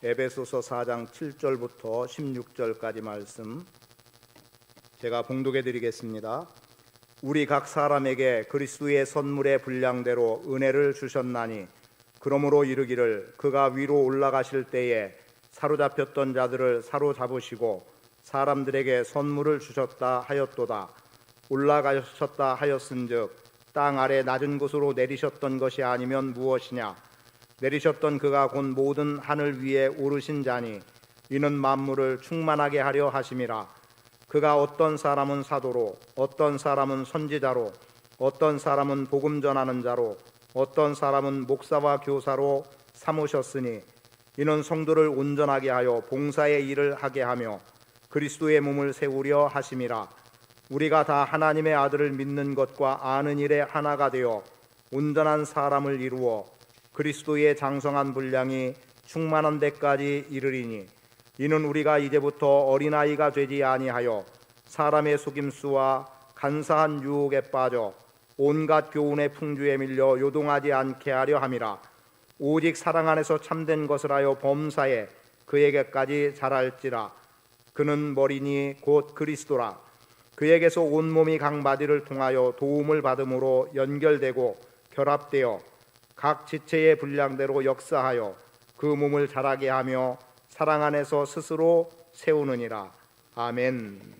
에베소서 4장 7절부터 16절까지 말씀 제가 봉독해 드리겠습니다. 우리 각 사람에게 그리스도의 선물의 분량대로 은혜를 주셨나니 그러므로 이르기를 그가 위로 올라가실 때에 사로잡혔던 자들을 사로잡으시고 사람들에게 선물을 주셨다 하였도다. 올라가셨다 하였은즉 땅 아래 낮은 곳으로 내리셨던 것이 아니면 무엇이냐. 내리셨던 그가 곧 모든 하늘 위에 오르신 자니 이는 만물을 충만하게 하려 하심이라. 그가 어떤 사람은 사도로, 어떤 사람은 선지자로, 어떤 사람은 복음 전하는 자로, 어떤 사람은 목사와 교사로 삼으셨으니 이는 성도를 온전하게 하여 봉사의 일을 하게 하며 그리스도의 몸을 세우려 하심이라. 우리가 다 하나님의 아들을 믿는 것과 아는 일에 하나가 되어 온전한 사람을 이루어 그리스도의 장성한 분량이 충만한 데까지 이르리니 이는 우리가 이제부터 어린아이가 되지 아니하여 사람의 속임수와 간사한 유혹에 빠져 온갖 교훈의 풍주에 밀려 요동하지 않게 하려 함이라. 오직 사랑 안에서 참된 것을 하여 범사에 그에게까지 자랄지라. 그는 머리니 곧 그리스도라. 그에게서 온몸이 각 마디를 통하여 도움을 받음으로 연결되고 결합되어 각 지체의 분량대로 역사하여 그 몸을 자라게 하며 사랑 안에서 스스로 세우느니라. 아멘.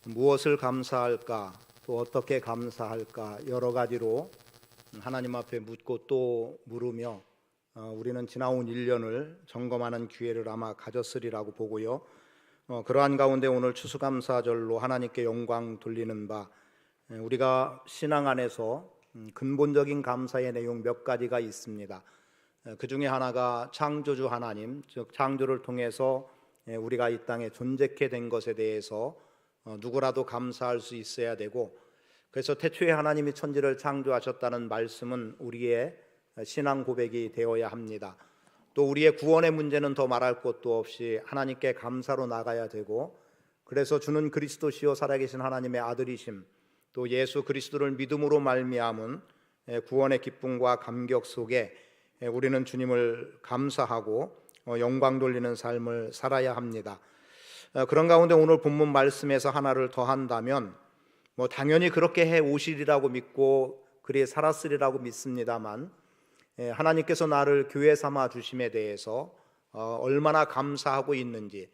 무엇을 감사할까? 또 어떻게 감사할까? 여러 가지로 하나님 앞에 묻고 또 물으며 우리는 지나온 1년을 점검하는 기회를 아마 가졌으리라고 보고요. 그러한 가운데 오늘 추수감사절로 하나님께 영광 돌리는 바 우리가 신앙 안에서 근본적인 감사의 내용 몇 가지가 있습니다. 그 중에 하나가 창조주 하나님, 즉 창조를 통해서 우리가 이 땅에 존재케 된 것에 대해서 누구라도 감사할 수 있어야 되고, 그래서 태초에 하나님이 천지를 창조하셨다는 말씀은 우리의 신앙 고백이 되어야 합니다. 또 우리의 구원의 문제는 더 말할 것도 없이 하나님께 감사로 나가야 되고, 그래서 주는 그리스도시요 살아계신 하나님의 아들이심, 또 예수 그리스도를 믿음으로 말미암은 구원의 기쁨과 감격 속에 우리는 주님을 감사하고 영광 돌리는 삶을 살아야 합니다. 그런 가운데 오늘 본문 말씀에서 하나를 더 한다면 당연히 그렇게 해 오시리라고 믿고 그리 살았으리라고 믿습니다만, 하나님께서 나를 교회 삼아 주심에 대해서 얼마나 감사하고 있는지,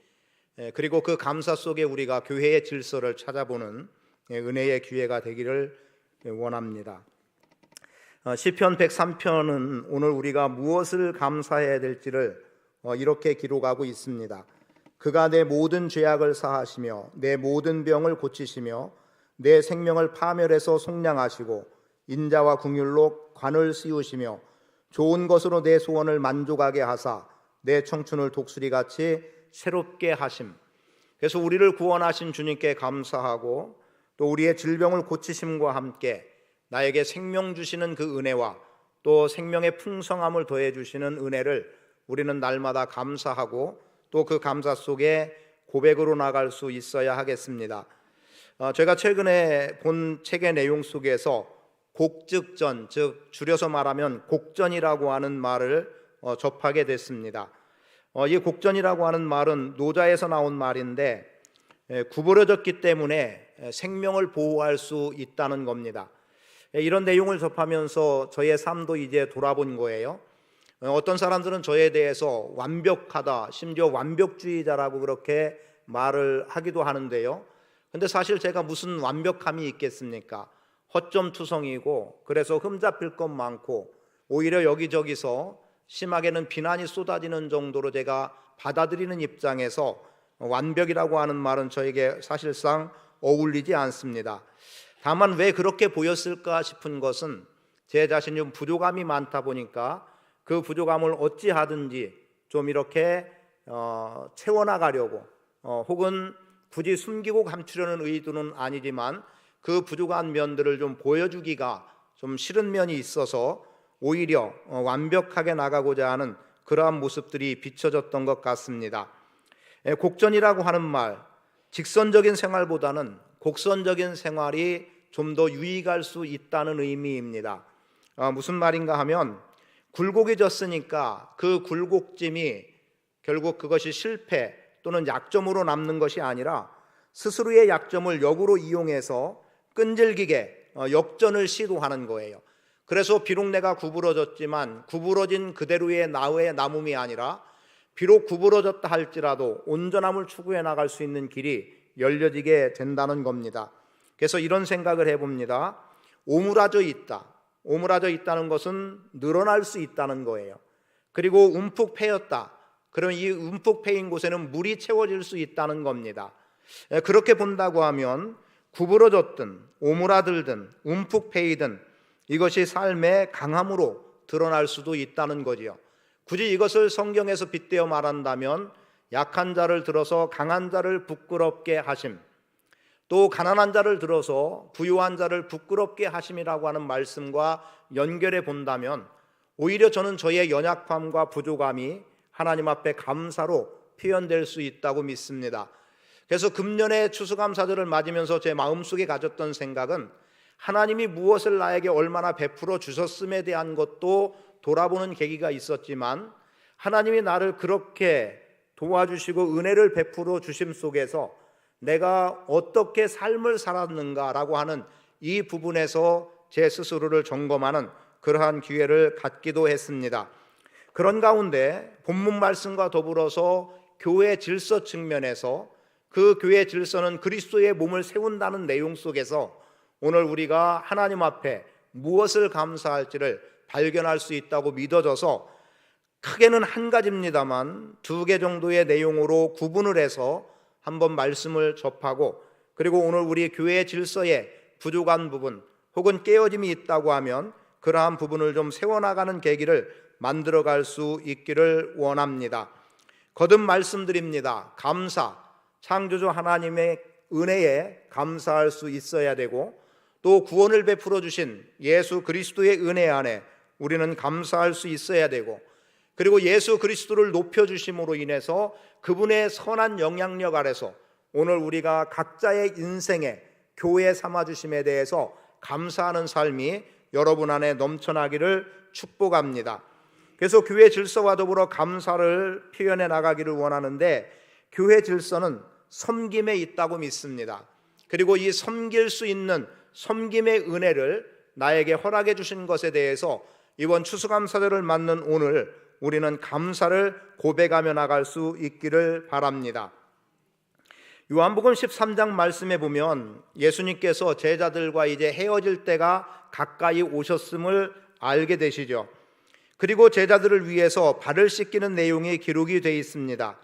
그리고 그 감사 속에 우리가 교회의 질서를 찾아보는 은혜의 기회가 되기를 원합니다. 시편 103편은 오늘 우리가 무엇을 감사해야 될지를 이렇게 기록하고 있습니다. 그가 내 모든 죄악을 사하시며 내 모든 병을 고치시며 내 생명을 파멸해서 속량하시고 인자와 긍휼로 관을 씌우시며 좋은 것으로 내 소원을 만족하게 하사 내 청춘을 독수리같이 새롭게 하심. 그래서 우리를 구원하신 주님께 감사하고 또 우리의 질병을 고치심과 함께 나에게 생명 주시는 그 은혜와 또 생명의 풍성함을 더해 주시는 은혜를 우리는 날마다 감사하고 또 그 감사 속에 고백으로 나갈 수 있어야 하겠습니다. 제가 최근에 본 책의 내용 속에서 곡즉전, 즉 줄여서 말하면 곡전이라고 하는 말을 접하게 됐습니다. 이 곡전이라고 하는 말은 노자에서 나온 말인데 구부러졌기 때문에 생명을 보호할 수 있다는 겁니다. 이런 내용을 접하면서 저의 삶도 이제 돌아본 거예요. 어떤 사람들은 저에 대해서 완벽하다, 심지어 완벽주의자라고 그렇게 말을 하기도 하는데요. 근데 사실 제가 무슨 완벽함이 있겠습니까? 허점투성이고 그래서 흠잡힐 것 많고 오히려 여기저기서 심하게는 비난이 쏟아지는 정도로 제가 받아들이는 입장에서 완벽이라고 하는 말은 저에게 사실상 어울리지 않습니다. 다만 왜 그렇게 보였을까 싶은 것은 제 자신이 좀 부족함이 많다 보니까 그 부족함을 어찌하든지 좀 이렇게 채워나가려고 혹은 굳이 숨기고 감추려는 의도는 아니지만 그 부족한 면들을 좀 보여주기가 좀 싫은 면이 있어서 오히려 완벽하게 나가고자 하는 그러한 모습들이 비춰졌던 것 같습니다. 곡전이라고 하는 말, 직선적인 생활보다는 곡선적인 생활이 좀 더 유익할 수 있다는 의미입니다. 무슨 말인가 하면 굴곡해졌으니까 그 굴곡짐이 결국 그것이 실패 또는 약점으로 남는 것이 아니라 스스로의 약점을 역으로 이용해서 끈질기게 역전을 시도하는 거예요. 그래서 비록 내가 구부러졌지만 구부러진 그대로의 나의 남음이 아니라 비록 구부러졌다 할지라도 온전함을 추구해 나갈 수 있는 길이 열려지게 된다는 겁니다. 그래서 이런 생각을 해봅니다. 오므라져 있다. 오므라져 있다는 것은 늘어날 수 있다는 거예요. 그리고 움푹 패였다. 그럼 이 움푹 패인 곳에는 물이 채워질 수 있다는 겁니다. 그렇게 본다고 하면 구부러졌든 오므라들든 움푹 패이든 이것이 삶의 강함으로 드러날 수도 있다는 거지요. 굳이 이것을 성경에서 빗대어 말한다면 약한 자를 들어서 강한 자를 부끄럽게 하심, 또 가난한 자를 들어서 부유한 자를 부끄럽게 하심이라고 하는 말씀과 연결해 본다면 오히려 저는 저의 연약함과 부족함이 하나님 앞에 감사로 표현될 수 있다고 믿습니다. 그래서 금년에 추수감사절을 맞으면서 제 마음속에 가졌던 생각은 하나님이 무엇을 나에게 얼마나 베풀어 주셨음에 대한 것도 돌아보는 계기가 있었지만 하나님이 나를 그렇게 도와주시고 은혜를 베풀어 주심 속에서 내가 어떻게 삶을 살았는가라고 하는 이 부분에서 제 스스로를 점검하는 그러한 기회를 갖기도 했습니다. 그런 가운데 본문 말씀과 더불어서 교회 질서 측면에서 그 교회 질서는 그리스도의 몸을 세운다는 내용 속에서 오늘 우리가 하나님 앞에 무엇을 감사할지를 발견할 수 있다고 믿어져서 크게는 한 가지입니다만 2개 정도의 내용으로 구분을 해서 한번 말씀을 접하고 그리고 오늘 우리 교회 질서에 부족한 부분 혹은 깨어짐이 있다고 하면 그러한 부분을 좀 세워나가는 계기를 만들어갈 수 있기를 원합니다. 거듭 말씀드립니다. 감사, 창조주 하나님의 은혜에 감사할 수 있어야 되고 또 구원을 베풀어 주신 예수 그리스도의 은혜 안에 우리는 감사할 수 있어야 되고 그리고 예수 그리스도를 높여주심으로 인해서 그분의 선한 영향력 아래서 오늘 우리가 각자의 인생에 교회 삼아주심에 대해서 감사하는 삶이 여러분 안에 넘쳐나기를 축복합니다. 그래서 교회 질서와 더불어 감사를 표현해 나가기를 원하는데 교회 질서는 섬김에 있다고 믿습니다. 그리고 이 섬길 수 있는 섬김의 은혜를 나에게 허락해 주신 것에 대해서 이번 추수감사절을 맞는 오늘 우리는 감사를 고백하며 나갈 수 있기를 바랍니다. 요한복음 13장 말씀에 보면 예수님께서 제자들과 이제 헤어질 때가 가까이 오셨음을 알게 되시죠. 그리고 제자들을 위해서 발을 씻기는 내용이 기록이 되어 있습니다.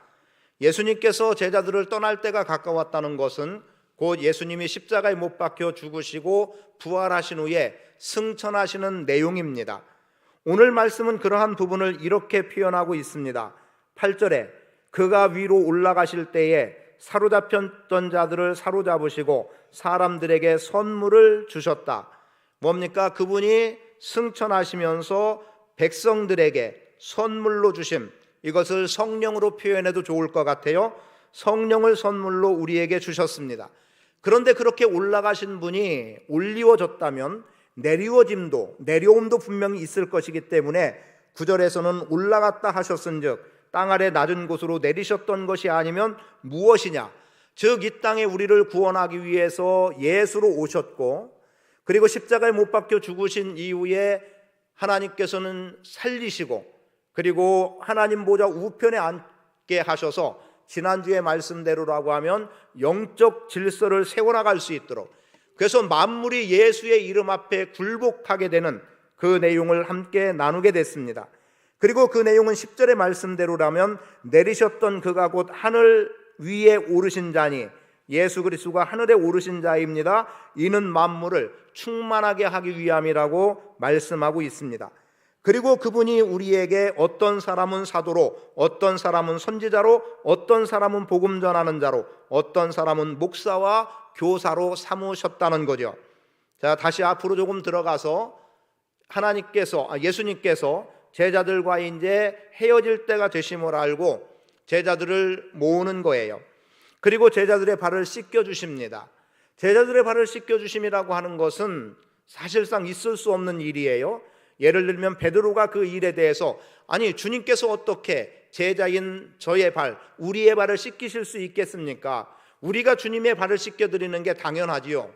예수님께서 제자들을 떠날 때가 가까웠다는 것은 곧 예수님이 십자가에 못 박혀 죽으시고 부활하신 후에 승천하시는 내용입니다. 오늘 말씀은 그러한 부분을 이렇게 표현하고 있습니다. 8절에 그가 위로 올라가실 때에 사로잡혔던 자들을 사로잡으시고 사람들에게 선물을 주셨다. 뭡니까? 그분이 승천하시면서 백성들에게 선물로 주심, 이것을 성령으로 표현해도 좋을 것 같아요. 성령을 선물로 우리에게 주셨습니다. 그런데 그렇게 올라가신 분이 올리워졌다면 내려옴도 분명히 있을 것이기 때문에 9절에서는 올라갔다 하셨은즉 땅 아래 낮은 곳으로 내리셨던 것이 아니면 무엇이냐? 즉 이 땅에 우리를 구원하기 위해서 예수로 오셨고 그리고 십자가에 못 박혀 죽으신 이후에 하나님께서는 살리시고 그리고 하나님 보좌 우편에 앉게 하셔서 지난주의 말씀대로라고 하면 영적 질서를 세워나갈 수 있도록 그래서 만물이 예수의 이름 앞에 굴복하게 되는 그 내용을 함께 나누게 됐습니다. 그리고 그 내용은 10절의 말씀대로라면 내리셨던 그가 곧 하늘 위에 오르신 자니 예수 그리스도가 하늘에 오르신 자입니다. 이는 만물을 충만하게 하기 위함이라고 말씀하고 있습니다. 그리고 그분이 우리에게 어떤 사람은 사도로, 어떤 사람은 선지자로, 어떤 사람은 복음 전하는 자로, 어떤 사람은 목사와 교사로 삼으셨다는 거죠. 자, 다시 앞으로 조금 들어가서 예수님께서 제자들과 이제 헤어질 때가 되심을 알고 제자들을 모으는 거예요. 그리고 제자들의 발을 씻겨 주십니다. 제자들의 발을 씻겨 주심이라고 하는 것은 사실상 있을 수 없는 일이에요. 예를 들면 베드로가 그 일에 대해서 아니 주님께서 어떻게 제자인 저의 발, 우리의 발을 씻기실 수 있겠습니까? 우리가 주님의 발을 씻겨드리는 게 당연하지요.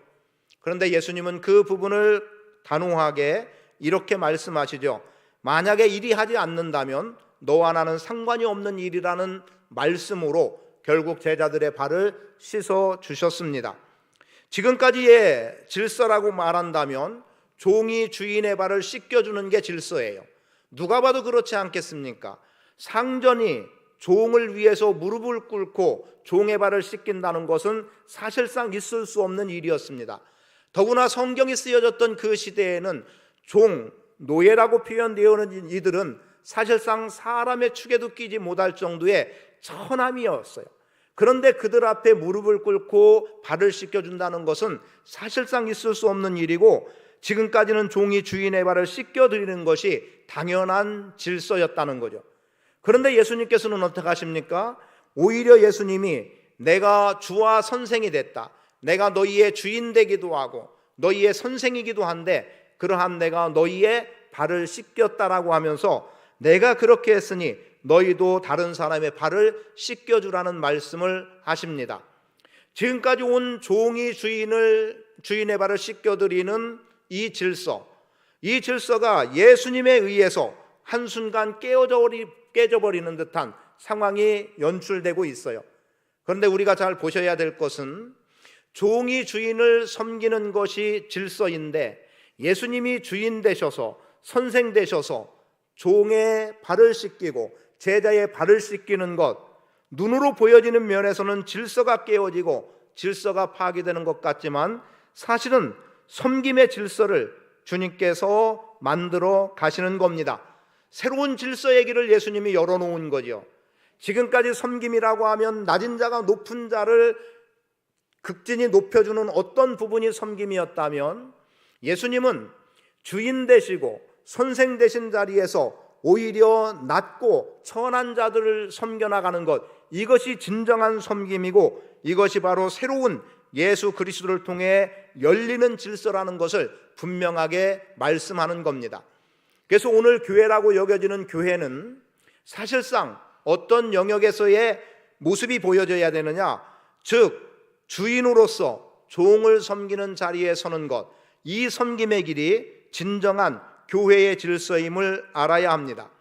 그런데 예수님은 그 부분을 단호하게 이렇게 말씀하시죠. 만약에 이리 하지 않는다면 너와 나는 상관이 없는 일이라는 말씀으로 결국 제자들의 발을 씻어 주셨습니다. 지금까지의 질서라고 말한다면 종이 주인의 발을 씻겨주는 게 질서예요. 누가 봐도 그렇지 않겠습니까? 상전이 종을 위해서 무릎을 꿇고 종의 발을 씻긴다는 것은 사실상 있을 수 없는 일이었습니다. 더구나 성경이 쓰여졌던 그 시대에는 종, 노예라고 표현되어 있는 이들은 사실상 사람의 축에도 끼지 못할 정도의 천함이었어요. 그런데 그들 앞에 무릎을 꿇고 발을 씻겨준다는 것은 사실상 있을 수 없는 일이고, 지금까지는 종이 주인의 발을 씻겨드리는 것이 당연한 질서였다는 거죠. 그런데 예수님께서는 어떻게 하십니까? 오히려 예수님이 내가 주와 선생이 됐다, 내가 너희의 주인 되기도 하고 너희의 선생이기도 한데 그러한 내가 너희의 발을 씻겼다라고 하면서 내가 그렇게 했으니 너희도 다른 사람의 발을 씻겨주라는 말씀을 하십니다. 지금까지 온 종이 주인의 발을 씻겨드리는 이 질서가 예수님에 의해서 한순간 깨져버리는 듯한 상황이 연출되고 있어요. 그런데 우리가 잘 보셔야 될 것은 종이 주인을 섬기는 것이 질서인데 예수님이 주인 되셔서 선생 되셔서 종의 발을 씻기고 제자의 발을 씻기는 것, 눈으로 보여지는 면에서는 질서가 깨어지고 질서가 파괴되는 것 같지만 사실은 섬김의 질서를 주님께서 만들어 가시는 겁니다. 새로운 질서의 길을 예수님이 열어놓은 거죠. 지금까지 섬김이라고 하면 낮은 자가 높은 자를 극진히 높여주는 어떤 부분이 섬김이었다면 예수님은 주인 되시고 선생 되신 자리에서 오히려 낮고 천한 자들을 섬겨나가는 것, 이것이 진정한 섬김이고 이것이 바로 새로운 예수 그리스도를 통해 열리는 질서라는 것을 분명하게 말씀하는 겁니다. 그래서 오늘 교회라고 여겨지는 교회는 사실상 어떤 영역에서의 모습이 보여져야 되느냐, 즉 주인으로서 종을 섬기는 자리에 서는 것, 이 섬김의 길이 진정한 교회의 질서임을 알아야 합니다.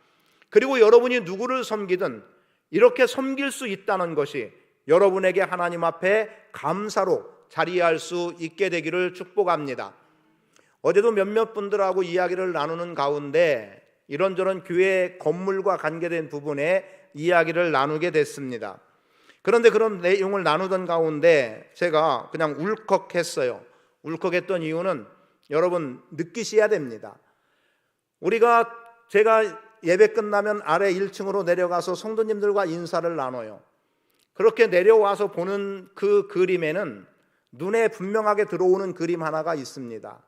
그리고 여러분이 누구를 섬기든 이렇게 섬길 수 있다는 것이 여러분에게 하나님 앞에 감사로 자리할 수 있게 되기를 축복합니다. 어제도 몇몇 분들하고 이야기를 나누는 가운데 이런저런 교회 건물과 관계된 부분에 이야기를 나누게 됐습니다. 그런데 그런 내용을 나누던 가운데 제가 그냥 울컥했어요. 울컥했던 이유는 여러분 느끼셔야 됩니다. 제가 예배 끝나면 아래 1층으로 내려가서 성도님들과 인사를 나눠요. 그렇게 내려와서 보는 그 그림에는 눈에 분명하게 들어오는 그림 하나가 있습니다.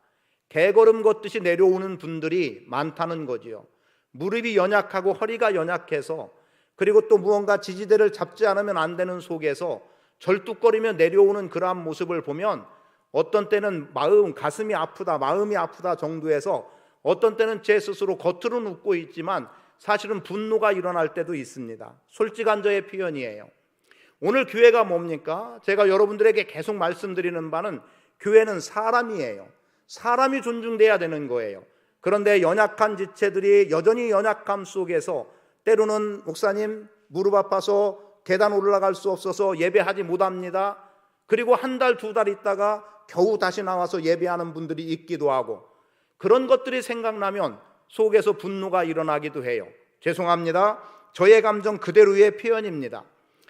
개걸음 걷듯이 내려오는 분들이 많다는 거지요. 무릎이 연약하고 허리가 연약해서, 그리고 또 무언가 지지대를 잡지 않으면 안 되는 속에서 절뚝거리며 내려오는 그러한 모습을 보면 어떤 때는 가슴이 아프다, 마음이 아프다 정도에서 어떤 때는 제 스스로 겉으로는 웃고 있지만 사실은 분노가 일어날 때도 있습니다. 솔직한 저의 표현이에요. 오늘 교회가 뭡니까? 제가 여러분들에게 계속 말씀드리는 바는 교회는 사람이에요. 사람이 존중돼야 되는 거예요. 그런데 연약한 지체들이 여전히 연약함 속에서 때로는 목사님 무릎 아파서 계단 올라갈 수 없어서 예배하지 못합니다. 그리고 한 달, 두 달 있다가 겨우 다시 나와서 예배하는 분들이 있기도 하고, 그런 것들이 생각나면 속에서 분노가 일어나기도 해요. 죄송합니다. 저의 감정 그대로의 표현입니다.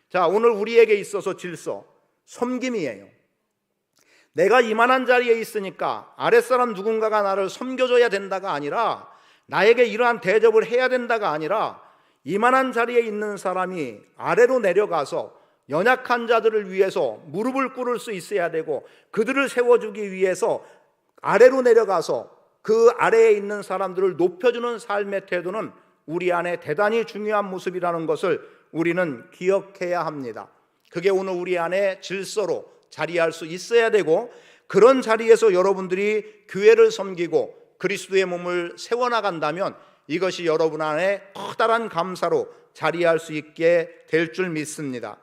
자, 오늘 우리에게 있어서 질서, 섬김이에요. 내가 이만한 자리에 있으니까 아랫사람 누군가가 나를 섬겨줘야 된다가 아니라, 나에게 이러한 대접을 해야 된다가 아니라, 이만한 자리에 있는 사람이 아래로 내려가서 연약한 자들을 위해서 무릎을 꿇을 수 있어야 되고, 그들을 세워주기 위해서 아래로 내려가서 그 아래에 있는 사람들을 높여주는 삶의 태도는 우리 안에 대단히 중요한 모습이라는 것을 우리는 기억해야 합니다. 그게 오늘 우리 안에 질서로 자리할 수 있어야 되고, 그런 자리에서 여러분들이 교회를 섬기고 그리스도의 몸을 세워나간다면 이것이 여러분 안에 커다란 감사로 자리할 수 있게 될 줄 믿습니다.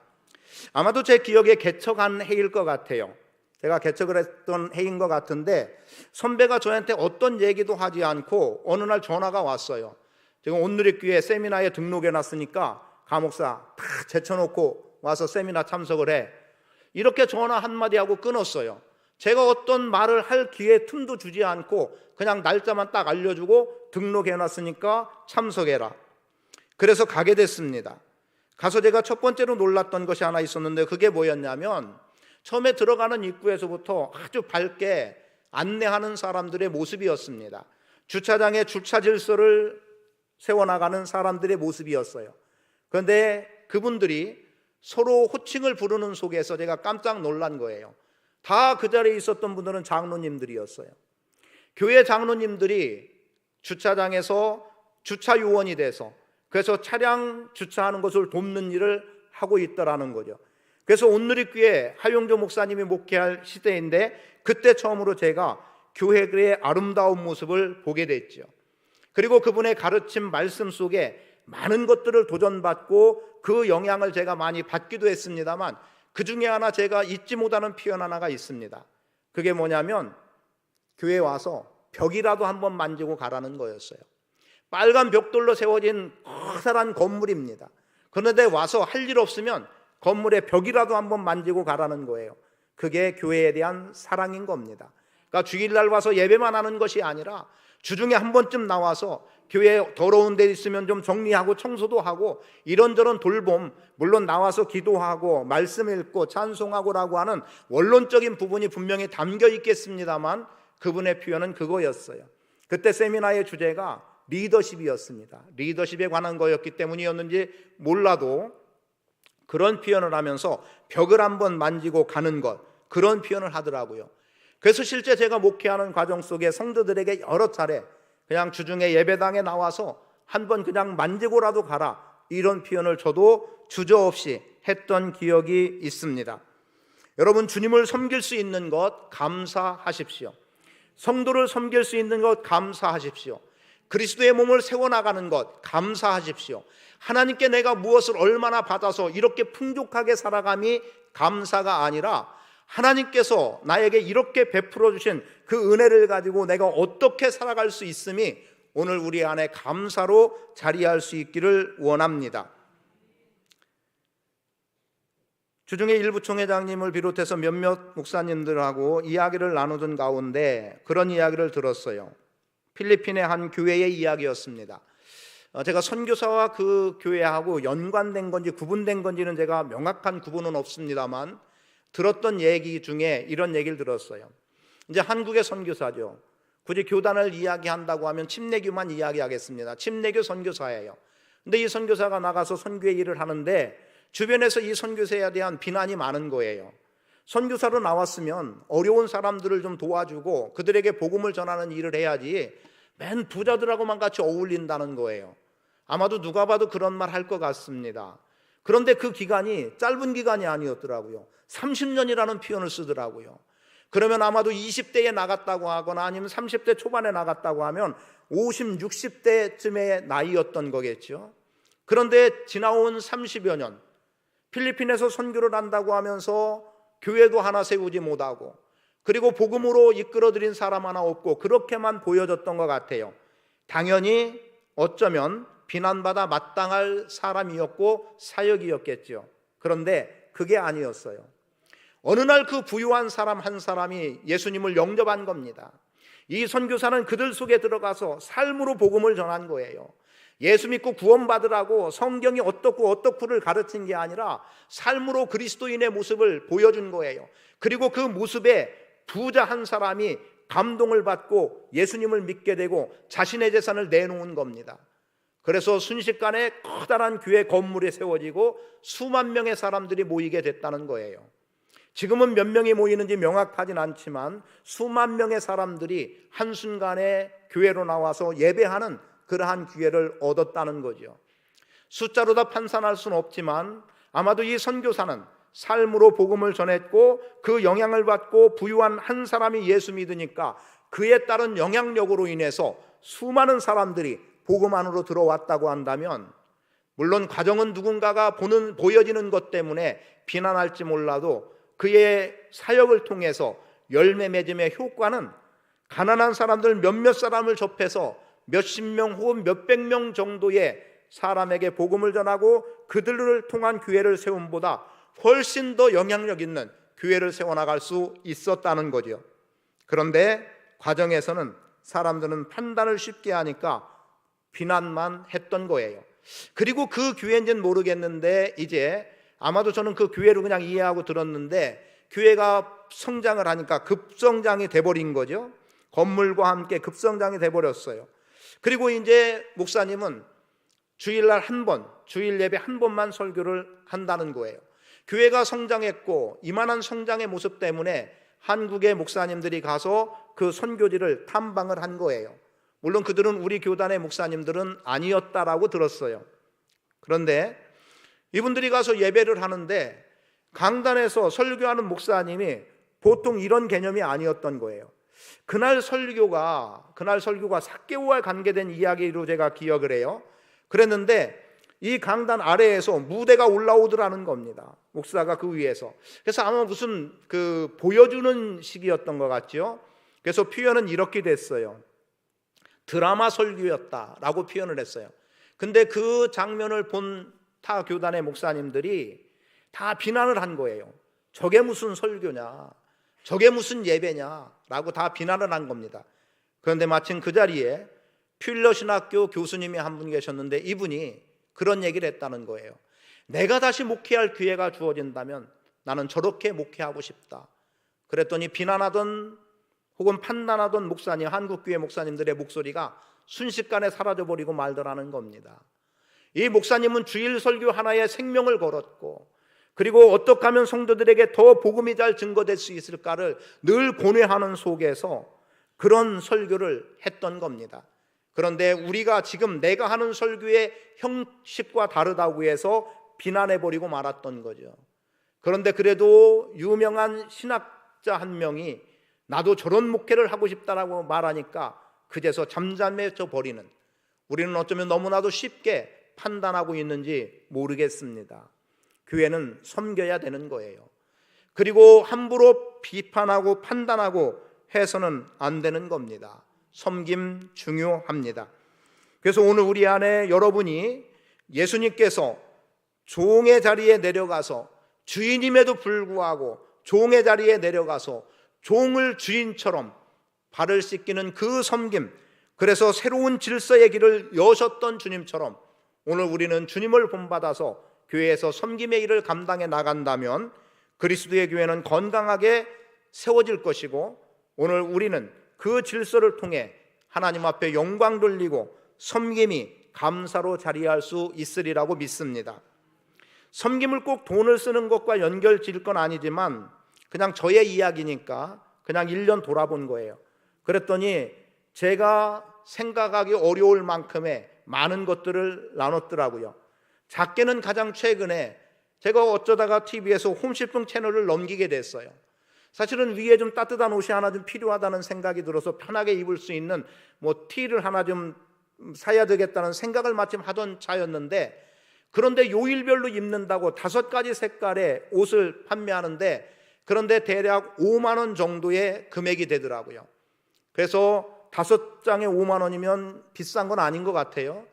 아마도 제 기억에 개척한 해일 것 같아요. 제가 개척을 했던 해인 것 같은데 선배가 저한테 어떤 얘기도 하지 않고 어느 날 전화가 왔어요. 지금 온누리교회 세미나에 등록해 놨으니까 감옥사 다 제쳐놓고 와서 세미나 참석을 해. 이렇게 전화 한마디 하고 끊었어요. 제가 어떤 말을 할 기회 틈도 주지 않고 그냥 날짜만 딱 알려주고 등록해 놨으니까 참석해라. 그래서 가게 됐습니다. 가서 제가 첫 번째로 놀랐던 것이 하나 있었는데 그게 뭐였냐면 처음에 들어가는 입구에서부터 아주 밝게 안내하는 사람들의 모습이었습니다. 주차장에 주차 질서를 세워나가는 사람들의 모습이었어요. 그런데 그분들이 서로 호칭을 부르는 속에서 제가 깜짝 놀란 거예요. 다 그 자리에 있었던 분들은 장로님들이었어요. 교회 장로님들이 주차장에서 주차 요원이 돼서 그래서 차량 주차하는 것을 돕는 일을 하고 있더라는 거죠. 그래서 온누리교회 하용조 목사님이 목회할 시대인데 그때 처음으로 제가 교회의 아름다운 모습을 보게 됐죠. 그리고 그분의 가르침 말씀 속에 많은 것들을 도전받고 그 영향을 제가 많이 받기도 했습니다만 그 중에 하나 제가 잊지 못하는 표현 하나가 있습니다. 그게 뭐냐면 교회에 와서 벽이라도 한번 만지고 가라는 거였어요. 빨간 벽돌로 세워진 커다란 건물입니다. 그런데 와서 할 일 없으면 건물의 벽이라도 한번 만지고 가라는 거예요. 그게 교회에 대한 사랑인 겁니다. 그러니까 주일날 와서 예배만 하는 것이 아니라 주중에 한 번쯤 나와서 교회에 더러운 데 있으면 좀 정리하고 청소도 하고 이런저런 돌봄, 물론 나와서 기도하고 말씀 읽고 찬송하고라고 하는 원론적인 부분이 분명히 담겨 있겠습니다만 그분의 표현은 그거였어요. 그때 세미나의 주제가 리더십이었습니다. 리더십에 관한 거였기 때문이었는지 몰라도 그런 표현을 하면서 벽을 한번 만지고 가는 것, 그런 표현을 하더라고요. 그래서 실제 제가 목회하는 과정 속에 성도들에게 여러 차례 그냥 주중에 예배당에 나와서 한번 그냥 만지고라도 가라, 이런 표현을 저도 주저없이 했던 기억이 있습니다. 여러분, 주님을 섬길 수 있는 것 감사하십시오. 성도를 섬길 수 있는 것 감사하십시오. 그리스도의 몸을 세워나가는 것 감사하십시오. 하나님께 내가 무엇을 얼마나 받아서 이렇게 풍족하게 살아감이 감사가 아니라 하나님께서 나에게 이렇게 베풀어 주신 그 은혜를 가지고 내가 어떻게 살아갈 수 있음이 오늘 우리 안에 감사로 자리할 수 있기를 원합니다. 주중에 일부 총회장님을 비롯해서 몇몇 목사님들하고 이야기를 나누던 가운데 그런 이야기를 들었어요. 필리핀의 한 교회의 이야기였습니다. 제가 선교사와 그 교회하고 연관된 건지 구분된 건지는 제가 명확한 구분은 없습니다만 들었던 얘기 중에 이런 얘기를 들었어요. 이제 한국의 선교사죠. 굳이 교단을 이야기한다고 하면 침례교만 이야기하겠습니다. 침례교 선교사예요. 근데 이 선교사가 나가서 선교의 일을 하는데 주변에서 이 선교사에 대한 비난이 많은 거예요. 선교사로 나왔으면 어려운 사람들을 좀 도와주고 그들에게 복음을 전하는 일을 해야지 맨 부자들하고만 같이 어울린다는 거예요. 아마도 누가 봐도 그런 말 할 것 같습니다. 그런데 그 기간이 짧은 기간이 아니었더라고요. 30년이라는 표현을 쓰더라고요. 그러면 아마도 20대에 나갔다고 하거나 아니면 30대 초반에 나갔다고 하면 50, 60대쯤의 나이였던 거겠죠. 그런데 지나온 30여 년 필리핀에서 선교를 한다고 하면서 교회도 하나 세우지 못하고 그리고 복음으로 이끌어들인 사람 하나 없고 그렇게만 보여졌던 것 같아요. 당연히 어쩌면 비난받아 마땅할 사람이었고 사역이었겠죠. 그런데 그게 아니었어요. 어느 날 그 부유한 사람 한 사람이 예수님을 영접한 겁니다. 이 선교사는 그들 속에 들어가서 삶으로 복음을 전한 거예요. 예수 믿고 구원받으라고 성경이 어떻고 어떻고를 가르친 게 아니라 삶으로 그리스도인의 모습을 보여준 거예요. 그리고 그 모습에 부자 한 사람이 감동을 받고 예수님을 믿게 되고 자신의 재산을 내놓은 겁니다. 그래서 순식간에 커다란 교회 건물이 세워지고 수만 명의 사람들이 모이게 됐다는 거예요. 지금은 몇 명이 모이는지 명확하진 않지만 수만 명의 사람들이 한순간에 교회로 나와서 예배하는 그러한 기회를 얻었다는 거죠. 숫자로 다 판단할 수는 없지만 아마도 이 선교사는 삶으로 복음을 전했고 그 영향을 받고 부유한 한 사람이 예수 믿으니까 그에 따른 영향력으로 인해서 수많은 사람들이 복음 안으로 들어왔다고 한다면, 물론 과정은 누군가가 보여지는 것 때문에 비난할지 몰라도 그의 사역을 통해서 열매 맺음의 효과는 가난한 사람들 몇몇 사람을 접해서 몇십 명 혹은 몇백 명 정도의 사람에게 복음을 전하고 그들을 통한 교회를 세움보다 훨씬 더 영향력 있는 교회를 세워나갈 수 있었다는 거죠. 그런데 과정에서는 사람들은 판단을 쉽게 하니까 비난만 했던 거예요. 그리고 그 교회인지는 모르겠는데 이제 아마도 저는 그 교회로 그냥 이해하고 들었는데, 교회가 성장을 하니까 급성장이 돼버린 거죠. 건물과 함께 급성장이 돼버렸어요. 그리고 이제 목사님은 주일날 한 번, 주일 예배 한 번만 설교를 한다는 거예요. 교회가 성장했고 이만한 성장의 모습 때문에 한국의 목사님들이 가서 그 선교지를 탐방을 한 거예요. 물론 그들은 우리 교단의 목사님들은 아니었다라고 들었어요. 그런데 이분들이 가서 예배를 하는데 강단에서 설교하는 목사님이 보통 이런 개념이 아니었던 거예요. 그날 설교가 삭개오와 관계된 이야기로 제가 기억을 해요. 그랬는데 이 강단 아래에서 무대가 올라오더라는 겁니다. 목사가 그 위에서. 그래서 아마 무슨 보여주는 식이었던 것 같죠. 그래서 표현은 이렇게 됐어요. 드라마 설교였다라고 표현을 했어요. 근데 그 장면을 본 타 교단의 목사님들이 다 비난을 한 거예요. 저게 무슨 설교냐, 저게 무슨 예배냐라고 다 비난을 한 겁니다. 그런데 마침 그 자리에 퓰러 신학교 교수님이 한 분 계셨는데 이분이 그런 얘기를 했다는 거예요. 내가 다시 목회할 기회가 주어진다면 나는 저렇게 목회하고 싶다. 그랬더니 비난하던 혹은 판단하던 목사님, 한국교회 목사님들의 목소리가 순식간에 사라져버리고 말더라는 겁니다. 이 목사님은 주일 설교 하나에 생명을 걸었고, 그리고 어떻게 하면 성도들에게 더 복음이 잘 증거될 수 있을까를 늘 고뇌하는 속에서 그런 설교를 했던 겁니다. 그런데 우리가 지금 내가 하는 설교의 형식과 다르다고 해서 비난해버리고 말았던 거죠. 그런데 그래도 유명한 신학자 한 명이 나도 저런 목회를 하고 싶다라고 말하니까 그제서 잠잠해져 버리는, 우리는 어쩌면 너무나도 쉽게 판단하고 있는지 모르겠습니다. 교회는 섬겨야 되는 거예요. 그리고 함부로 비판하고 판단하고 해서는 안 되는 겁니다. 섬김 중요합니다. 그래서 오늘 우리 안에 여러분이 예수님께서 종의 자리에 내려가서, 주인임에도 불구하고 종의 자리에 내려가서 종을 주인처럼 발을 씻기는 그 섬김, 그래서 새로운 질서의 길을 여셨던 주님처럼 오늘 우리는 주님을 본받아서 교회에서 섬김의 일을 감당해 나간다면 그리스도의 교회는 건강하게 세워질 것이고, 오늘 우리는 그 질서를 통해 하나님 앞에 영광 돌리고 섬김이 감사로 자리할 수 있으리라고 믿습니다. 섬김을 꼭 돈을 쓰는 것과 연결 지을 건 아니지만 그냥 저의 이야기니까 그냥 1년 돌아본 거예요. 그랬더니 제가 생각하기 어려울 만큼의 많은 것들을 나눴더라고요. 작게는 가장 최근에 제가 어쩌다가 TV에서 홈쇼핑 채널을 넘기게 됐어요. 사실은 위에 좀 따뜻한 옷이 하나 좀 필요하다는 생각이 들어서 편하게 입을 수 있는 티를 하나 좀 사야 되겠다는 생각을 마침 하던 차였는데, 그런데 요일별로 입는다고 5가지 색깔의 옷을 판매하는데, 그런데 대략 5만 원 정도의 금액이 되더라고요. 그래서 5장에 5만 원이면 비싼 건 아닌 것 같아요.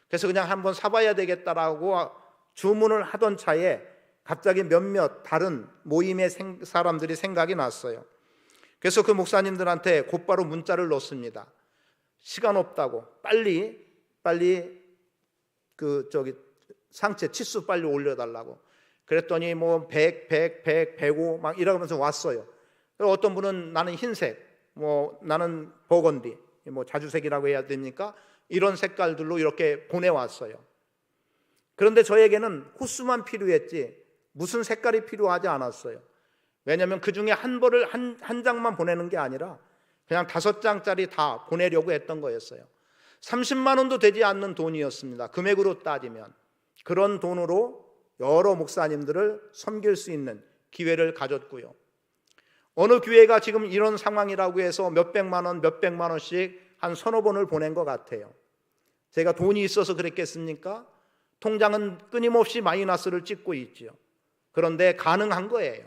그래서 그냥 한번 사봐야 되겠다라고 주문을 하던 차에 갑자기 몇몇 다른 모임의 사람들이 생각이 났어요. 그래서 그 목사님들한테 곧바로 문자를 넣습니다. 시간 없다고 빨리 상체 치수 빨리 올려달라고. 그랬더니 100, 105 막 이러면서 왔어요. 어떤 분은 나는 흰색, 나는 버건디, 자주색이라고 해야 됩니까? 이런 색깔들로 이렇게 보내왔어요. 그런데 저에게는 호수만 필요했지 무슨 색깔이 필요하지 않았어요. 왜냐하면 그 중에 한 장만 보내는 게 아니라 그냥 5장짜리 다 보내려고 했던 거였어요. 30만 원도 되지 않는 돈이었습니다. 금액으로 따지면. 그런 돈으로 여러 목사님들을 섬길 수 있는 기회를 가졌고요. 어느 교회가 지금 이런 상황이라고 해서 몇백만 원씩 한 서너 번을 보낸 것 같아요. 제가 돈이 있어서 그랬겠습니까? 통장은 끊임없이 마이너스를 찍고 있죠. 그런데 가능한 거예요.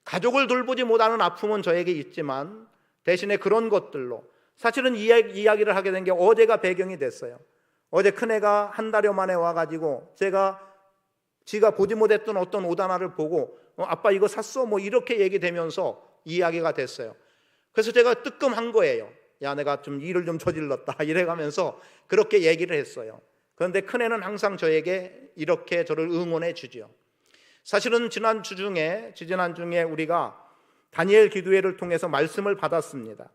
가족을 돌보지 못하는 아픔은 저에게 있지만 대신에 그런 것들로, 사실은 이야기를 하게 된 게 어제가 배경이 됐어요. 어제 큰애가 한 달여 만에 와가지고 지가 보지 못했던 어떤 옷 하나를 보고 아빠 이거 샀어? 뭐 이렇게 얘기되면서 이야기가 됐어요. 그래서 제가 뜨끔한 거예요. 야, 내가 좀 일을 좀 저질렀다 이래가면서 그렇게 얘기를 했어요. 그런데 큰애는 항상 저에게 이렇게 저를 응원해 주죠. 사실은 지지난 중에 우리가 다니엘 기도회를 통해서 말씀을 받았습니다.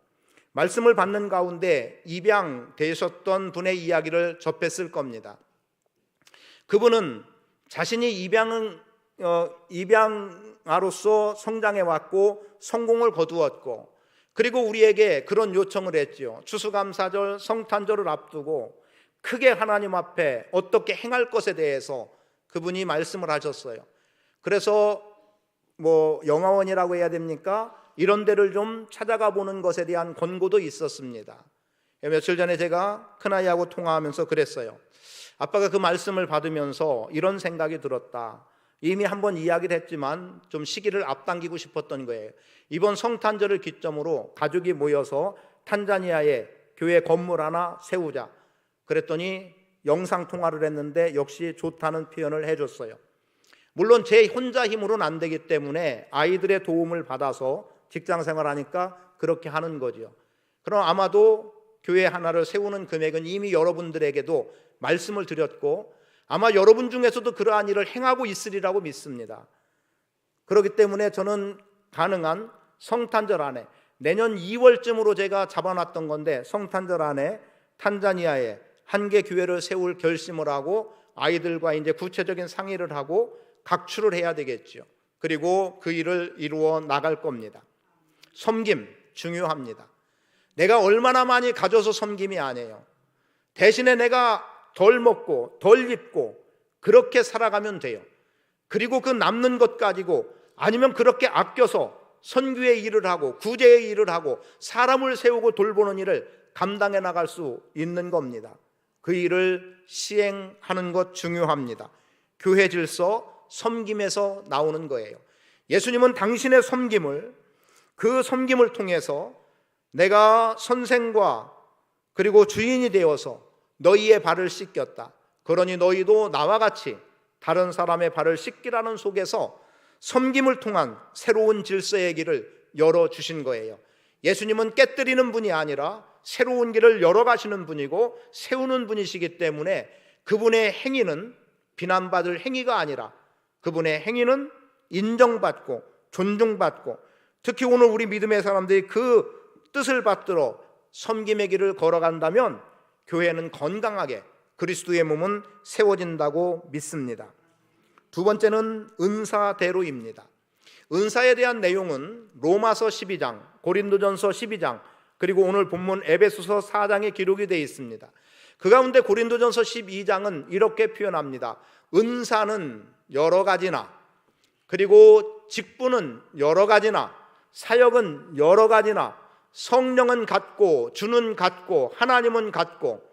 말씀을 받는 가운데 입양되셨던 분의 이야기를 접했을 겁니다. 그분은 자신이 입양아로서 성장해 왔고 성공을 거두었고, 그리고 우리에게 그런 요청을 했죠. 추수감사절, 성탄절을 앞두고 크게 하나님 앞에 어떻게 행할 것에 대해서 그분이 말씀을 하셨어요. 그래서 영화원이라고 해야 됩니까? 이런 데를 좀 찾아가 보는 것에 대한 권고도 있었습니다. 며칠 전에 제가 큰아이하고 통화하면서 그랬어요. 아빠가 그 말씀을 받으면서 이런 생각이 들었다. 이미 한번 이야기를 했지만 좀 시기를 앞당기고 싶었던 거예요. 이번 성탄절을 기점으로 가족이 모여서 탄자니아에 교회 건물 하나 세우자. 그랬더니 영상통화를 했는데 역시 좋다는 표현을 해줬어요. 물론 제 혼자 힘으로는 안 되기 때문에 아이들의 도움을 받아서 직장생활 하니까 그렇게 하는 거죠. 그럼 아마도 교회 하나를 세우는 금액은 이미 여러분들에게도 말씀을 드렸고 아마 여러분 중에서도 그러한 일을 행하고 있으리라고 믿습니다. 그렇기 때문에 저는 가능한 성탄절 안에, 내년 2월쯤으로 제가 잡아놨던 건데 성탄절 안에 탄자니아에 한 개 교회를 세울 결심을 하고 아이들과 이제 구체적인 상의를 하고 각출을 해야 되겠죠. 그리고 그 일을 이루어 나갈 겁니다. 섬김 중요합니다. 내가 얼마나 많이 가져서 섬김이 아니에요. 대신에 내가 덜 먹고 덜 입고 그렇게 살아가면 돼요. 그리고 그 남는 것 가지고 아니면 그렇게 아껴서 선교의 일을 하고 구제의 일을 하고 사람을 세우고 돌보는 일을 감당해 나갈 수 있는 겁니다. 그 일을 시행하는 것 중요합니다. 교회 질서, 섬김에서 나오는 거예요. 예수님은 당신의 섬김을, 그 섬김을 통해서 내가 선생과 그리고 주인이 되어서 너희의 발을 씻겼다. 그러니 너희도 나와 같이 다른 사람의 발을 씻기라는 속에서 섬김을 통한 새로운 질서의 길을 열어주신 거예요. 예수님은 깨뜨리는 분이 아니라 새로운 길을 열어가시는 분이고 세우는 분이시기 때문에 그분의 행위는 비난받을 행위가 아니라 그분의 행위는 인정받고 존중받고, 특히 오늘 우리 믿음의 사람들이 그 뜻을 받들어 섬김의 길을 걸어간다면 교회는 건강하게 그리스도의 몸은 세워진다고 믿습니다. 두 번째는 은사대로입니다. 은사에 대한 내용은 로마서 12장, 고린도전서 12장, 그리고 오늘 본문 에베소서 4장에 기록이 되어 있습니다. 그 가운데 고린도전서 12장은 이렇게 표현합니다. 은사는 여러 가지나, 그리고 직분은 여러 가지나, 사역은 여러 가지나, 성령은 같고 주는 같고 하나님은 같고.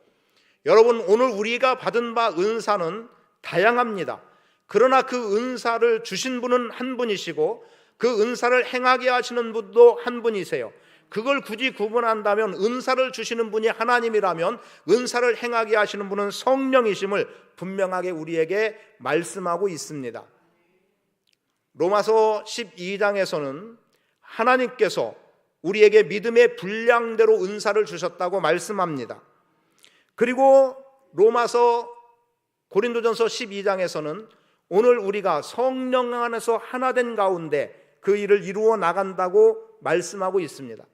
여러분, 오늘 우리가 받은 바 은사는 다양합니다. 그러나 그 은사를 주신 분은 한 분이시고 그 은사를 행하게 하시는 분도 한 분이세요. 그걸 굳이 구분한다면 은사를 주시는 분이 하나님이라면 은사를 행하게 하시는 분은 성령이심을 분명하게 우리에게 말씀하고 있습니다. 로마서 12장에서는 하나님께서 우리에게 믿음의 분량대로 은사를 주셨다고 말씀합니다. 그리고 고린도전서 12장에서는 오늘 우리가 성령 안에서 하나 된 가운데 그 일을 이루어 나간다고 말씀하고 있습니다.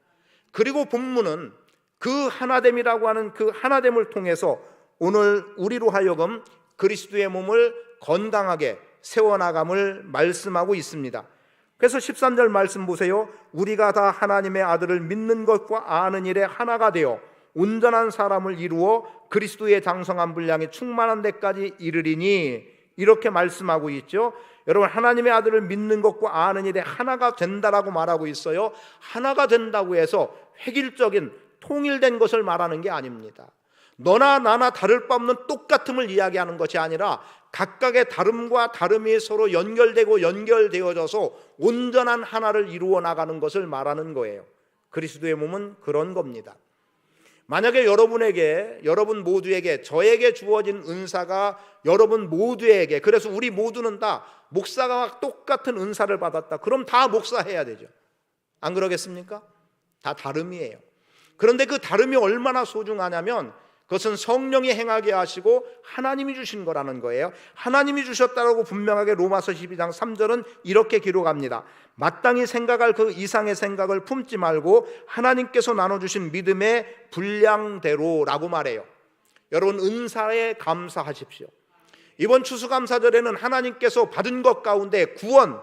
그리고 본문은 그 하나됨이라고 하는 그 하나됨을 통해서 오늘 우리로 하여금 그리스도의 몸을 건강하게 세워나감을 말씀하고 있습니다. 그래서 13절 말씀 보세요. 우리가 다 하나님의 아들을 믿는 것과 아는 일에 하나가 되어 온전한 사람을 이루어 그리스도의 장성한 분량이 충만한 데까지 이르리니 이렇게 말씀하고 있죠. 여러분, 하나님의 아들을 믿는 것과 아는 일에 하나가 된다라고 말하고 있어요. 하나가 된다고 해서 획일적인 통일된 것을 말하는 게 아닙니다. 너나 나나 다를 바 없는 똑같음을 이야기하는 것이 아니라 각각의 다름과 다름이 서로 연결되고 연결되어져서 온전한 하나를 이루어 나가는 것을 말하는 거예요. 그리스도의 몸은 그런 겁니다. 만약에 여러분 모두에게 저에게 주어진 은사가 여러분 모두에게, 그래서 우리 모두는 다 목사가 똑같은 은사를 받았다, 그럼 다 목사해야 되죠. 안 그러겠습니까? 다 다름이에요. 그런데 그 다름이 얼마나 소중하냐면 그것은 성령이 행하게 하시고 하나님이 주신 거라는 거예요. 하나님이 주셨다고 분명하게 로마서 12장 3절은 이렇게 기록합니다. 마땅히 생각할 그 이상의 생각을 품지 말고 하나님께서 나눠주신 믿음의 분량대로라고 말해요. 여러분, 은사에 감사하십시오. 이번 추수감사절에는 하나님께서 받은 것 가운데 구원,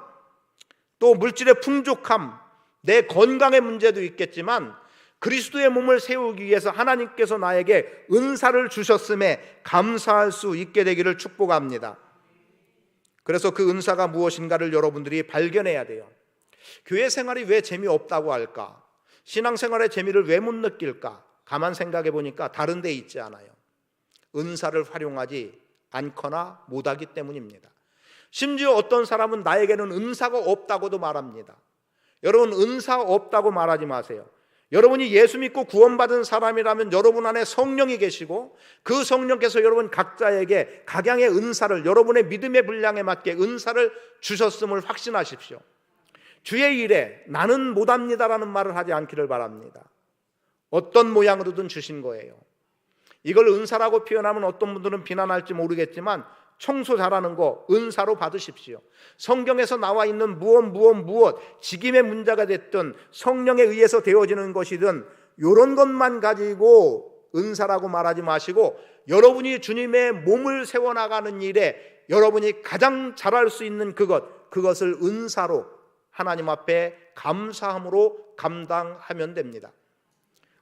또 물질의 풍족함, 내 건강의 문제도 있겠지만 그리스도의 몸을 세우기 위해서 하나님께서 나에게 은사를 주셨음에 감사할 수 있게 되기를 축복합니다. 그래서 그 은사가 무엇인가를 여러분들이 발견해야 돼요. 교회 생활이 왜 재미없다고 할까? 신앙생활의 재미를 왜 못 느낄까? 가만 생각해 보니까 다른 데 있지 않아요. 은사를 활용하지 않거나 못하기 때문입니다. 심지어 어떤 사람은 나에게는 은사가 없다고도 말합니다. 여러분, 은사 없다고 말하지 마세요. 여러분이 예수 믿고 구원받은 사람이라면 여러분 안에 성령이 계시고 그 성령께서 여러분 각자에게 각양의 은사를, 여러분의 믿음의 분량에 맞게 은사를 주셨음을 확신하십시오. 주의 일에 나는 못합니다라는 말을 하지 않기를 바랍니다. 어떤 모양으로든 주신 거예요. 이걸 은사라고 표현하면 어떤 분들은 비난할지 모르겠지만 청소 잘하는 거 은사로 받으십시오. 성경에서 나와 있는 무엇 직임의 문제가 됐든 성령에 의해서 되어지는 것이든 이런 것만 가지고 은사라고 말하지 마시고 여러분이 주님의 몸을 세워나가는 일에 여러분이 가장 잘할 수 있는 그것을 은사로 하나님 앞에 감사함으로 감당하면 됩니다.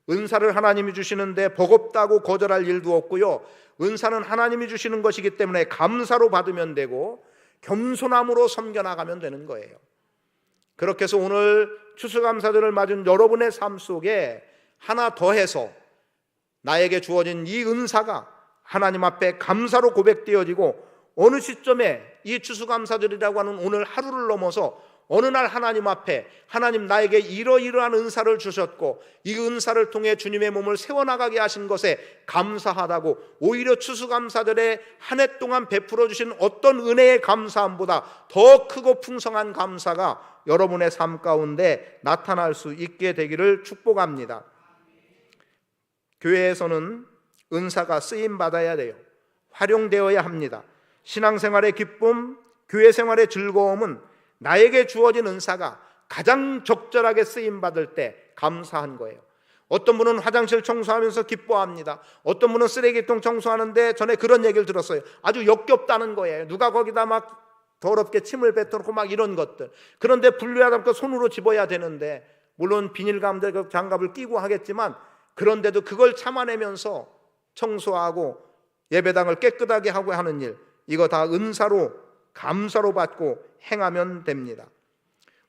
은사를 하나님이 주시는데 버겁다고 거절할 일도 없고요. 은사는 하나님이 주시는 것이기 때문에 감사로 받으면 되고 겸손함으로 섬겨나가면 되는 거예요. 그렇게 해서 오늘 추수감사절을 맞은 여러분의 삶 속에 하나 더해서 나에게 주어진 이 은사가 하나님 앞에 감사로 고백되어지고 어느 시점에 이 추수감사절이라고 하는 오늘 하루를 넘어서 어느 날 하나님 앞에 하나님 나에게 이러이러한 은사를 주셨고 이 은사를 통해 주님의 몸을 세워나가게 하신 것에 감사하다고 오히려 추수감사절에 한 해 동안 베풀어 주신 어떤 은혜의 감사함보다 더 크고 풍성한 감사가 여러분의 삶 가운데 나타날 수 있게 되기를 축복합니다. 교회에서는 은사가 쓰임받아야 돼요. 활용되어야 합니다. 신앙생활의 기쁨, 교회 생활의 즐거움은 나에게 주어진 은사가 가장 적절하게 쓰임받을 때 감사한 거예요. 어떤 분은 화장실 청소하면서 기뻐합니다. 어떤 분은 쓰레기통 청소하는데 전에 그런 얘기를 들었어요. 아주 역겹다는 거예요. 누가 거기다 막 더럽게 침을 뱉어놓고 막 이런 것들. 그런데 분류하다 보니까 손으로 집어야 되는데 물론 비닐감대 장갑을 끼고 하겠지만 그런데도 그걸 참아내면서 청소하고 예배당을 깨끗하게 하고 하는 일, 이거 다 은사로 감사로 받고 행하면 됩니다.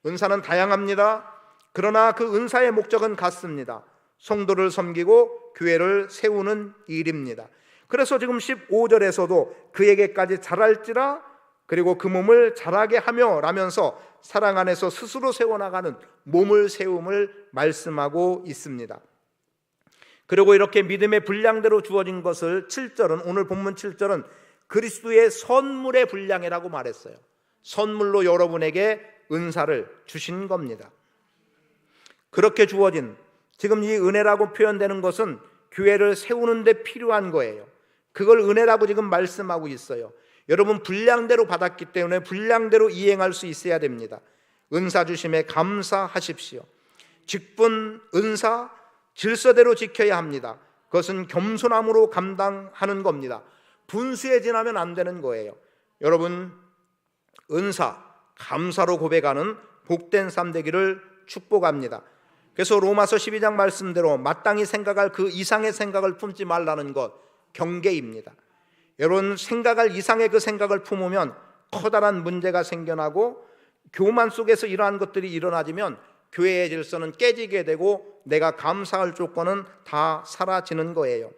은사는 다양합니다. 그러나 그 은사의 목적은 같습니다. 성도를 섬기고 교회를 세우는 일입니다. 그래서 지금 15절에서도 그에게까지 잘할지라 그리고 그 몸을 잘하게 하며 라면서 사랑 안에서 스스로 세워나가는 몸을 세움을 말씀하고 있습니다. 그리고 이렇게 믿음의 분량대로 주어진 것을 7절은 오늘 본문 7절은 그리스도의 선물의 분량이라고 말했어요. 선물로 여러분에게 은사를 주신 겁니다. 그렇게 주어진 지금 이 은혜라고 표현되는 것은 교회를 세우는 데 필요한 거예요. 그걸 은혜라고 지금 말씀하고 있어요. 여러분 분량대로 받았기 때문에 분량대로 이행할 수 있어야 됩니다. 은사 주심에 감사하십시오. 직분, 은사, 질서대로 지켜야 합니다. 그것은 겸손함으로 감당하는 겁니다. 분수에 지나면 안 되는 거예요. 여러분 은사, 감사로 고백하는 복된 삶 되기를 축복합니다. 그래서 로마서 12장 말씀대로 마땅히 생각할 그 이상의 생각을 품지 말라는 것, 경계입니다. 여러분, 생각할 이상의 그 생각을 품으면 커다란 문제가 생겨나고, 교만 속에서 이러한 것들이 일어나지면 교회의 질서는 깨지게 되고 내가 감사할 조건은 다 사라지는 거예요.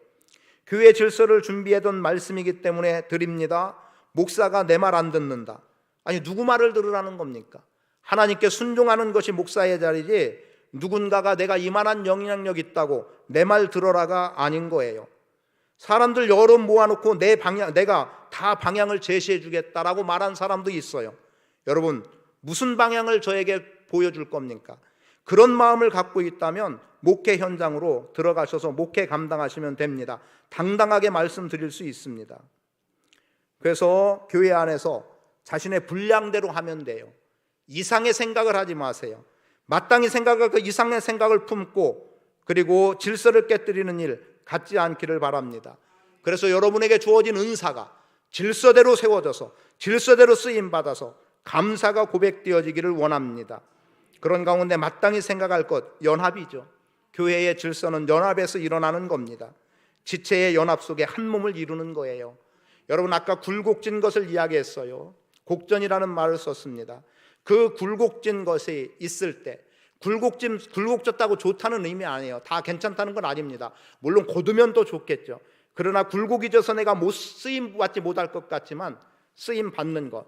교회 질서를 준비해둔 말씀이기 때문에 드립니다. 목사가 내 말 안 듣는다. 아니, 누구 말을 들으라는 겁니까? 하나님께 순종하는 것이 목사의 자리지, 누군가가 내가 이만한 영향력 있다고 내 말 들어라가 아닌 거예요. 사람들 여러 모아놓고 내가 다 방향을 제시해 주겠다라고 말한 사람도 있어요. 여러분, 무슨 방향을 저에게 보여줄 겁니까? 그런 마음을 갖고 있다면 목회 현장으로 들어가셔서 목회 감당하시면 됩니다. 당당하게 말씀드릴 수 있습니다. 그래서 교회 안에서 자신의 분량대로 하면 돼요. 이상의 생각을 하지 마세요. 마땅히 생각할 그 이상의 생각을 품고, 그리고 질서를 깨뜨리는 일 갖지 않기를 바랍니다. 그래서 여러분에게 주어진 은사가 질서대로 세워져서 질서대로 쓰임받아서 감사가 고백되어지기를 원합니다. 그런 가운데 마땅히 생각할 것, 연합이죠. 교회의 질서는 연합에서 일어나는 겁니다. 지체의 연합 속에 한 몸을 이루는 거예요. 여러분, 아까 굴곡진 것을 이야기했어요. 곡전이라는 말을 썼습니다. 그 굴곡진 것이 있을 때, 굴곡졌다고 좋다는 의미 아니에요. 다 괜찮다는 건 아닙니다. 물론 곧으면 더 좋겠죠. 그러나 굴곡이 져서 내가 쓰임 받지 못할 것 같지만 쓰임 받는 것.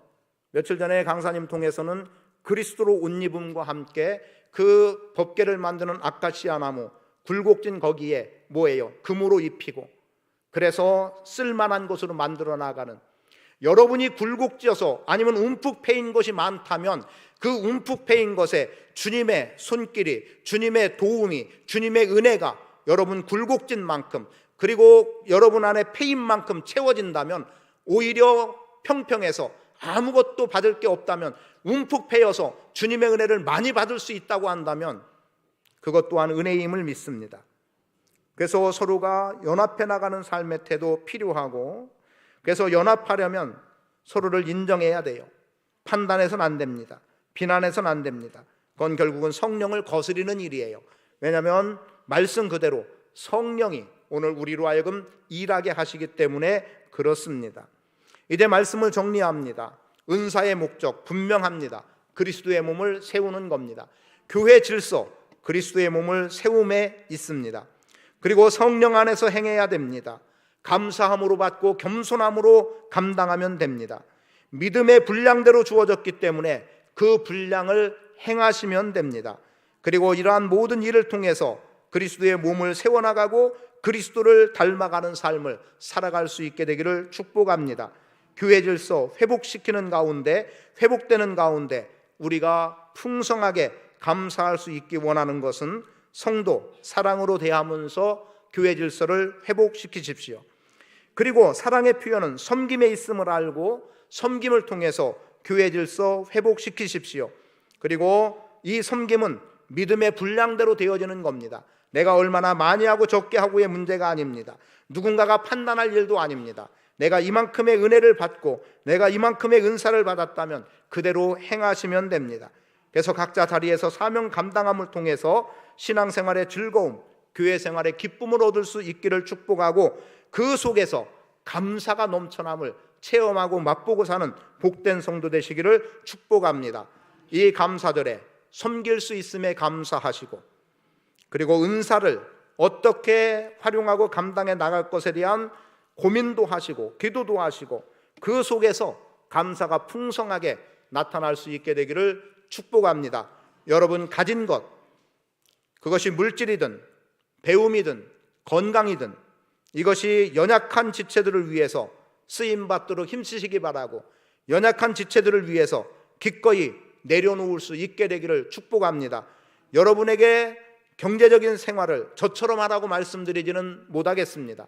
며칠 전에 강사님 통해서는 그리스도로 옷 입음과 함께 그 법궤를 만드는 아카시아 나무, 굴곡진 거기에 뭐예요? 금으로 입히고, 그래서 쓸만한 것으로 만들어 나가는, 여러분이 굴곡지어서 아니면 움푹 패인 것이 많다면 그 움푹 패인 것에 주님의 손길이, 주님의 도움이, 주님의 은혜가 여러분 굴곡진 만큼, 그리고 여러분 안에 패인 만큼 채워진다면, 오히려 평평해서 아무것도 받을 게 없다면, 움푹 패여서 주님의 은혜를 많이 받을 수 있다고 한다면 그것 또한 은혜임을 믿습니다. 그래서 서로가 연합해 나가는 삶의 태도 필요하고, 그래서 연합하려면 서로를 인정해야 돼요. 판단해서는 안 됩니다. 비난해서는 안 됩니다. 그건 결국은 성령을 거스리는 일이에요. 왜냐하면 말씀 그대로 성령이 오늘 우리로 하여금 일하게 하시기 때문에 그렇습니다. 이제 말씀을 정리합니다. 은사의 목적 분명합니다. 그리스도의 몸을 세우는 겁니다. 교회 질서, 그리스도의 몸을 세움에 있습니다. 그리고 성령 안에서 행해야 됩니다. 감사함으로 받고 겸손함으로 감당하면 됩니다. 믿음의 분량대로 주어졌기 때문에 그 분량을 행하시면 됩니다. 그리고 이러한 모든 일을 통해서 그리스도의 몸을 세워나가고 그리스도를 닮아가는 삶을 살아갈 수 있게 되기를 축복합니다. 교회 질서 회복시키는 가운데, 회복되는 가운데 우리가 풍성하게 감사할 수 있기 원하는 것은 성도 사랑으로 대하면서 교회 질서를 회복시키십시오. 그리고 사랑의 표현은 섬김에 있음을 알고 섬김을 통해서 교회 질서 회복시키십시오. 그리고 이 섬김은 믿음의 분량대로 되어지는 겁니다. 내가 얼마나 많이 하고 적게 하고의 문제가 아닙니다. 누군가가 판단할 일도 아닙니다. 내가 이만큼의 은혜를 받고 내가 이만큼의 은사를 받았다면 그대로 행하시면 됩니다. 그래서 각자 자리에서 사명 감당함을 통해서 신앙생활의 즐거움, 교회 생활의 기쁨을 얻을 수 있기를 축복하고, 그 속에서 감사가 넘쳐남을 체험하고 맛보고 사는 복된 성도 되시기를 축복합니다. 이 감사절에 섬길 수 있음에 감사하시고, 그리고 은사를 어떻게 활용하고 감당해 나갈 것에 대한 고민도 하시고 기도도 하시고, 그 속에서 감사가 풍성하게 나타날 수 있게 되기를 축복합니다. 여러분 가진 것, 그것이 물질이든 배움이든 건강이든, 이것이 연약한 지체들을 위해서 쓰임받도록 힘쓰시기 바라고, 연약한 지체들을 위해서 기꺼이 내려놓을 수 있게 되기를 축복합니다. 여러분에게 경제적인 생활을 저처럼 하라고 말씀드리지는 못하겠습니다.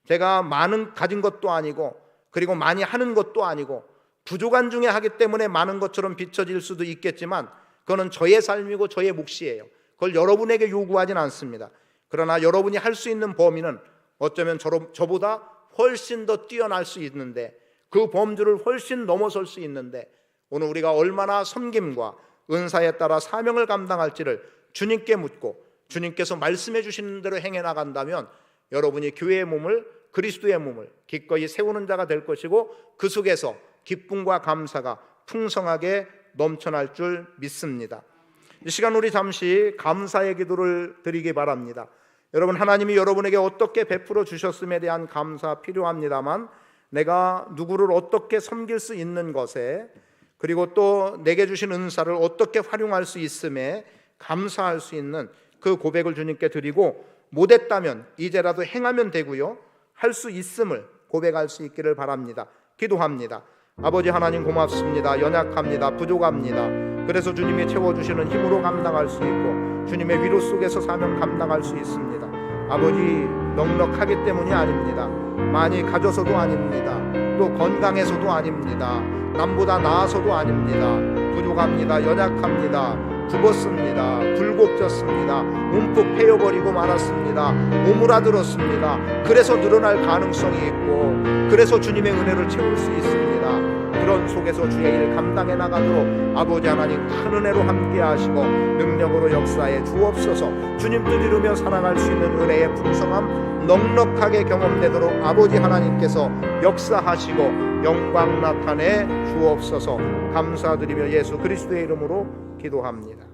제가 많은 가진 것도 아니고, 그리고 많이 하는 것도 아니고, 부족한 중에 하기 때문에 많은 것처럼 비춰질 수도 있겠지만 그거는 저의 삶이고 저의 몫이에요. 그걸 여러분에게 요구하진 않습니다. 그러나 여러분이 할 수 있는 범위는 어쩌면 저보다 훨씬 더 뛰어날 수 있는데, 그 범주를 훨씬 넘어설 수 있는데, 오늘 우리가 얼마나 섬김과 은사에 따라 사명을 감당할지를 주님께 묻고 주님께서 말씀해 주시는 대로 행해 나간다면 여러분이 교회의 몸을 그리스도의 몸을 기꺼이 세우는 자가 될 것이고 그 속에서 기쁨과 감사가 풍성하게 넘쳐날 줄 믿습니다. 이 시간 우리 잠시 감사의 기도를 드리기 바랍니다. 여러분, 하나님이 여러분에게 어떻게 베풀어 주셨음에 대한 감사 필요합니다만, 내가 누구를 어떻게 섬길 수 있는 것에, 그리고 또 내게 주신 은사를 어떻게 활용할 수 있음에 감사할 수 있는 그 고백을 주님께 드리고, 못했다면 이제라도 행하면 되고요, 할 수 있음을 고백할 수 있기를 바랍니다. 기도합니다. 아버지 하나님, 고맙습니다. 연약합니다. 부족합니다. 그래서 주님이 채워주시는 힘으로 감당할 수 있고 주님의 위로 속에서 사명 감당할 수 있습니다. 아버지, 넉넉하기 때문이 아닙니다. 많이 가져서도 아닙니다. 또 건강해서도 아닙니다. 남보다 나아서도 아닙니다. 부족합니다. 연약합니다. 죽었습니다. 굴곡졌습니다. 움푹 패여버리고 말았습니다. 오므라들었습니다. 그래서 늘어날 가능성이 있고, 그래서 주님의 은혜를 채울 수 있습니다. 그런 속에서 주의 일 감당해 나가도록 아버지 하나님 큰 은혜로 함께 하시고 능력으로 역사해 주옵소서. 주님 뜻 이루며 살아갈 수 있는 은혜의 풍성함 넉넉하게 경험되도록 아버지 하나님께서 역사하시고 영광 나타내 주옵소서. 감사드리며 예수 그리스도의 이름으로 기도합니다.